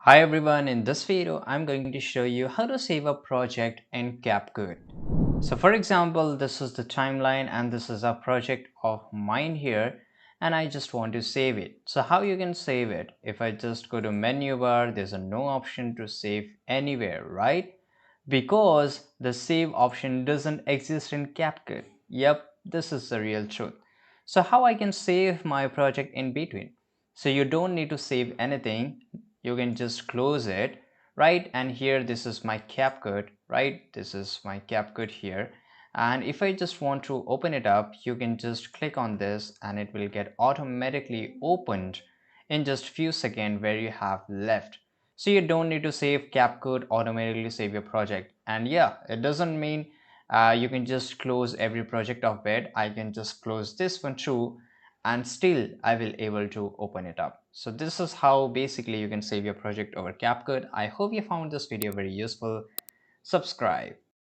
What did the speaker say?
Hi everyone, in this video I'm going to show you how to save a project in CapCut. So for example, this is the timeline and this is a project of mine here and I just want to save it. So how you can save it? If I just go to menu bar, there's a no option to save anywhere, right? Because the save option doesn't exist in CapCut. Yep, this is the real truth. So how I can save my project in between? So you don't need to save anything, you can just close it, right? And here this is my CapCut, right? This is my CapCut here. And if I just want to open it up, you can just click on this and it will get automatically opened in just few seconds where you have left. So you don't need to save. CapCut automatically save your project. And yeah, it doesn't mean you can just close every project of it. I can just close this one too and still I will able to open it up. So this is how basically you can save your project over CapCut. I hope you found this video very useful. Subscribe.